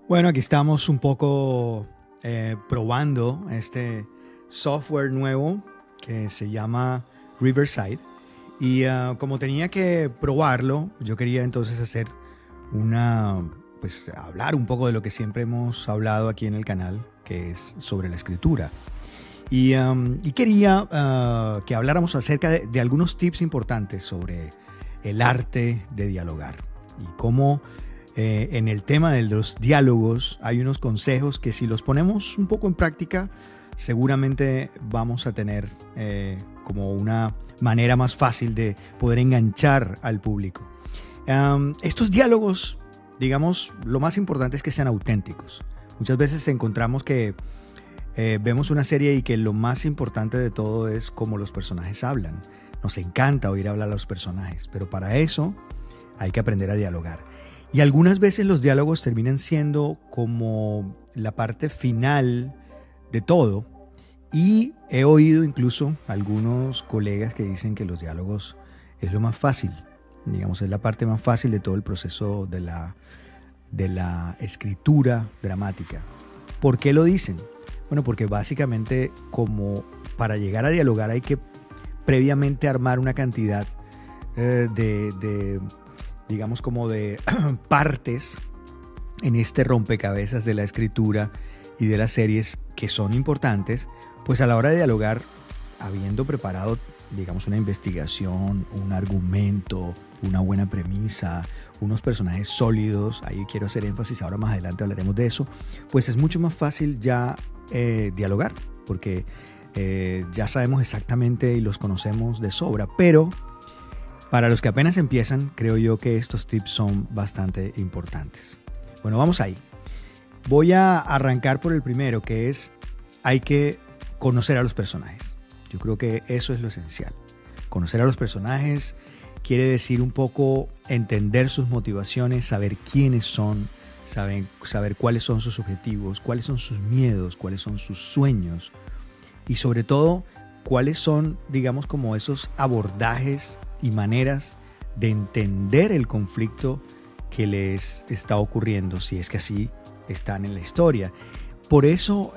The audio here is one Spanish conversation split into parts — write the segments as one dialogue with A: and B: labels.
A: Bueno, aquí estamos un poco probando este software nuevo que se llama Riverside. Y como tenía que probarlo, yo quería entonces hacer hablar un poco de lo que siempre hemos hablado aquí en el canal, que es sobre la escritura. Y quería que habláramos acerca de algunos tips importantes sobre el arte de dialogar y cómo en el tema de los diálogos hay unos consejos que si los ponemos un poco en práctica, seguramente vamos a tener como una manera más fácil de poder enganchar al público. Estos diálogos, digamos, lo más importante es que sean auténticos. Muchas veces encontramos que vemos una serie y que lo más importante de todo es cómo los personajes hablan. Nos encanta oír hablar a los personajes, pero para eso hay que aprender a dialogar. Y algunas veces los diálogos terminan siendo como la parte final de todo. Y he oído incluso algunos colegas que dicen que los diálogos es lo más fácil. Digamos, es la parte más fácil de todo el proceso de la escritura dramática. ¿Por qué lo dicen? Bueno, porque básicamente como para llegar a dialogar hay que previamente armar una cantidad digamos como de partes en este rompecabezas de la escritura y de las series que son importantes, pues a la hora de dialogar, habiendo preparado, digamos, una investigación, un argumento, una buena premisa, unos personajes sólidos, ahí quiero hacer énfasis, ahora más adelante hablaremos de eso, pues es mucho más fácil ya dialogar, porque ya sabemos exactamente y los conocemos de sobra, pero para los que apenas empiezan, creo yo que estos tips son bastante importantes. Bueno, vamos ahí. Voy a arrancar por el primero, que es hay que conocer a los personajes. Yo creo que eso es lo esencial. Conocer a los personajes quiere decir un poco entender sus motivaciones, saber quiénes son, saber cuáles son sus objetivos, cuáles son sus miedos, cuáles son sus sueños y sobre todo cuáles son, digamos, como esos abordajes y maneras de entender el conflicto que les está ocurriendo, si es que así están en la historia. Por eso,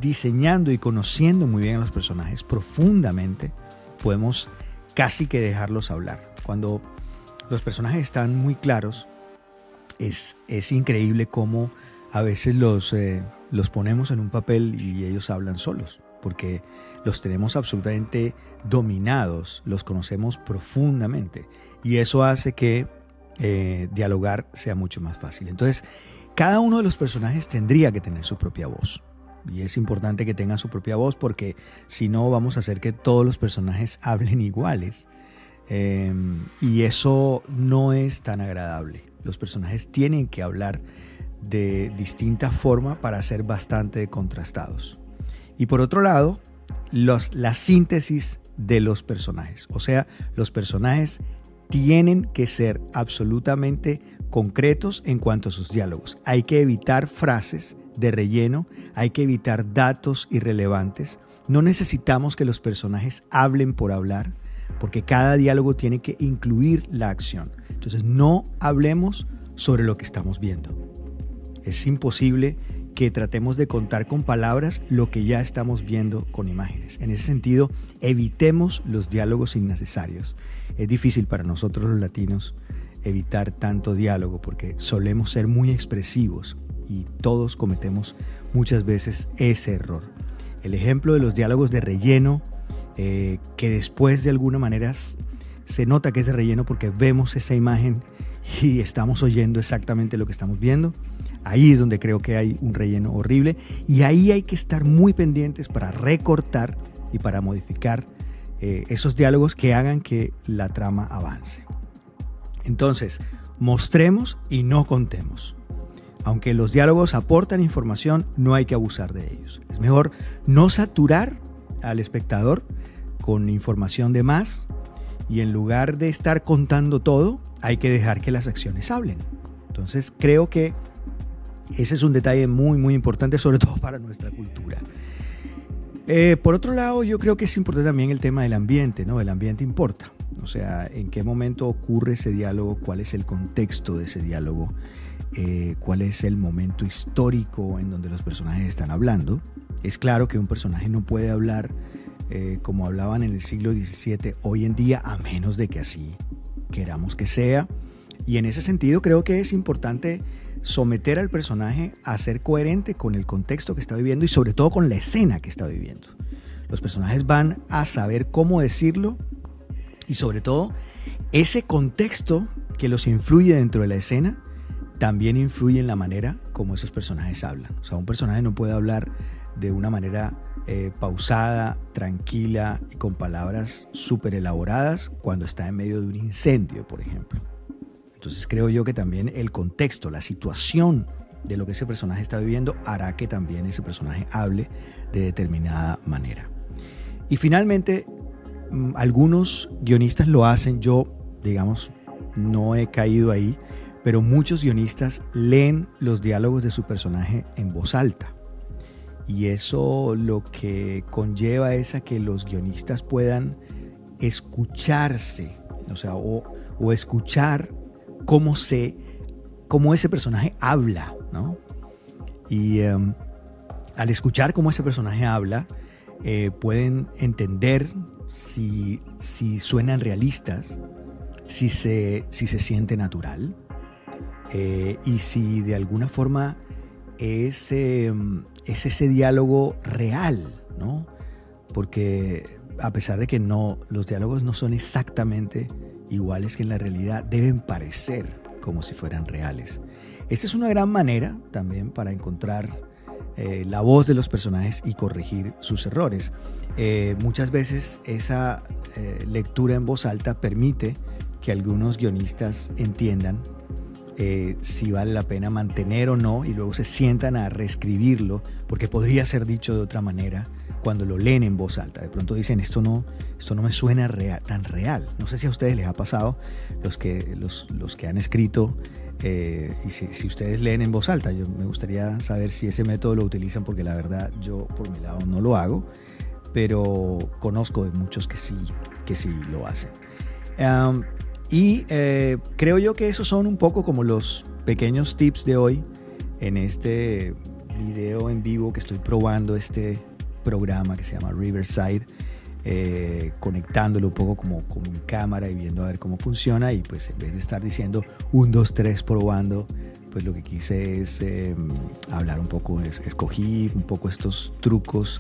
A: diseñando y conociendo muy bien a los personajes profundamente, podemos casi que dejarlos hablar. Cuando los personajes están muy claros, es increíble cómo a veces los ponemos en un papel y ellos hablan solos, porque los tenemos absolutamente dominados, los conocemos profundamente y eso hace que dialogar sea mucho más fácil. Entonces, cada uno de los personajes tendría que tener su propia voz y es importante que tengan su propia voz porque si no vamos a hacer que todos los personajes hablen iguales y eso no es tan agradable. Los personajes tienen que hablar de distinta forma para ser bastante contrastados. Y por otro lado, la síntesis de los personajes. O sea, los personajes tienen que ser absolutamente concretos en cuanto a sus diálogos. Hay que evitar frases de relleno, hay que evitar datos irrelevantes. No necesitamos que los personajes hablen por hablar, porque cada diálogo tiene que incluir la acción. Entonces, no hablemos sobre lo que estamos viendo. Es imposible que tratemos de contar con palabras lo que ya estamos viendo con imágenes. En ese sentido, evitemos los diálogos innecesarios. Es difícil para nosotros los latinos evitar tanto diálogo porque solemos ser muy expresivos y todos cometemos muchas veces ese error. El ejemplo de los diálogos de relleno, que después de alguna manera se nota que es de relleno porque vemos esa imagen y estamos oyendo exactamente lo que estamos viendo. Ahí es donde creo que hay un relleno horrible y ahí hay que estar muy pendientes para recortar y para modificar esos diálogos que hagan que la trama avance. Entonces, mostremos y no contemos. Aunque los diálogos aportan información, no hay que abusar de ellos. Es mejor no saturar al espectador con información de más y en lugar de estar contando todo, hay que dejar que las acciones hablen. Entonces, creo que ese es un detalle muy, muy importante, sobre todo para nuestra cultura. Por otro lado, yo creo que es importante también el tema del ambiente, ¿no? El ambiente importa. O sea, en qué momento ocurre ese diálogo, cuál es el contexto de ese diálogo. cuál es el momento histórico en donde los personajes están hablando. Es claro que un personaje no puede hablar como hablaban en el siglo XVII hoy en día, a menos de que así queramos que sea. Y en ese sentido creo que es importante someter al personaje a ser coherente con el contexto que está viviendo y sobre todo con la escena que está viviendo. Los personajes van a saber cómo decirlo y sobre todo ese contexto que los influye dentro de la escena también influye en la manera como esos personajes hablan. O sea, un personaje no puede hablar de una manera pausada, tranquila y con palabras súper elaboradas cuando está en medio de un incendio, por ejemplo. Entonces creo yo que también el contexto, la situación de lo que ese personaje está viviendo hará que también ese personaje hable de determinada manera. Y finalmente, algunos guionistas lo hacen, yo, digamos, no he caído ahí, pero muchos guionistas leen los diálogos de su personaje en voz alta. Y eso lo que conlleva es a que los guionistas puedan escucharse, o sea, o escuchar cómo ese personaje habla, ¿no? Y al escuchar cómo ese personaje habla, pueden entender si suenan realistas, si se siente natural, y si de alguna forma es ese diálogo real, ¿no? Porque a pesar de que los diálogos no son exactamente iguales que en la realidad, deben parecer como si fueran reales. Esta es una gran manera también para encontrar la voz de los personajes y corregir sus errores. Muchas veces esa lectura en voz alta permite que algunos guionistas entiendan si vale la pena mantener o no y luego se sientan a reescribirlo porque podría ser dicho de otra manera cuando lo leen en voz alta. De pronto dicen, esto no me suena tan real. No sé si a ustedes les ha pasado, los que han escrito, y si ustedes leen en voz alta. Me gustaría saber si ese método lo utilizan, porque la verdad yo por mi lado no lo hago, pero conozco de muchos que sí lo hacen. Creo yo que esos son un poco como los pequeños tips de hoy en este video en vivo que estoy probando este programa que se llama Riverside, conectándolo un poco como con mi cámara y viendo a ver cómo funciona. Y pues en vez de estar diciendo 1, 2, 3 probando, pues lo que quise es hablar un poco, escogí un poco estos trucos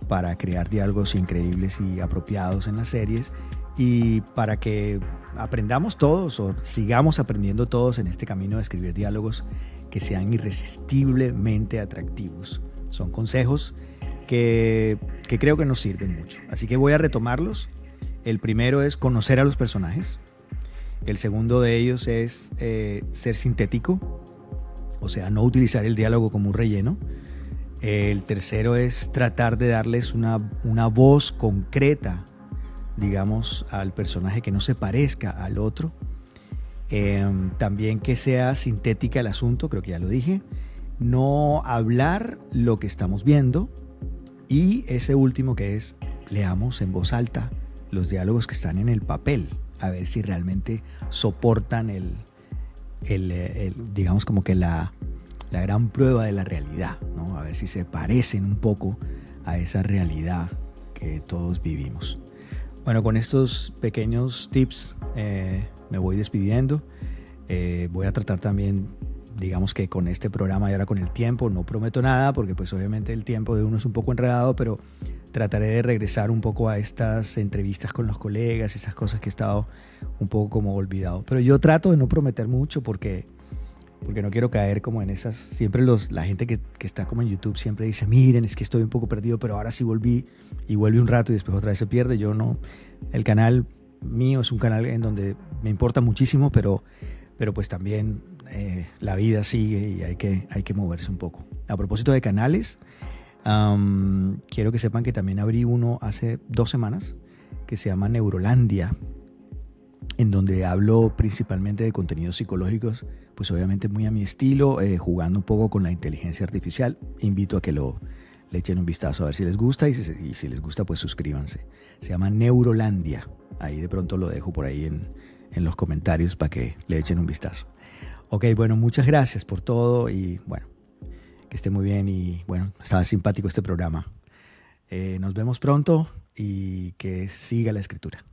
A: para crear diálogos increíbles y apropiados en las series, y para que aprendamos todos o sigamos aprendiendo todos en este camino de escribir diálogos que sean irresistiblemente atractivos. Son consejos que creo que nos sirven mucho. Así que voy a retomarlos. El primero es conocer a los personajes. El segundo de ellos es ser sintético, o sea, no utilizar el diálogo como un relleno. El tercero es tratar de darles una voz concreta, digamos, al personaje que no se parezca al otro. También que sea sintética el asunto, creo que ya lo dije. No hablar lo que estamos viendo. Y ese último que es, leamos en voz alta los diálogos que están en el papel, a ver si realmente soportan digamos como que la gran prueba de la realidad, ¿no? A ver si se parecen un poco a esa realidad que todos vivimos. Bueno, con estos pequeños tips me voy despidiendo. Voy a tratar también, digamos que con este programa y ahora con el tiempo, no prometo nada porque pues obviamente el tiempo de uno es un poco enredado, pero trataré de regresar un poco a estas entrevistas con los colegas, esas cosas que he estado un poco como olvidado. Pero yo trato de no prometer mucho porque no quiero caer como en esas. Siempre la gente que está como en YouTube siempre dice, miren, es que estoy un poco perdido, pero ahora sí volví, y vuelve un rato y después otra vez se pierde. Yo no. El canal mío es un canal en donde me importa muchísimo, pero pues también la vida sigue y hay que moverse un poco. A propósito de canales, quiero que sepan que también abrí uno hace 2 semanas que se llama Neurolandia, en donde hablo principalmente de contenidos psicológicos, pues obviamente muy a mi estilo, jugando un poco con la inteligencia artificial. Invito a que le echen un vistazo a ver si les gusta, y si les gusta pues suscríbanse. Se llama Neurolandia. Ahí de pronto lo dejo por ahí en los comentarios para que le echen un vistazo. Ok, bueno, muchas gracias por todo y bueno, que esté muy bien y bueno, estaba simpático este programa. Nos vemos pronto y que siga la escritura.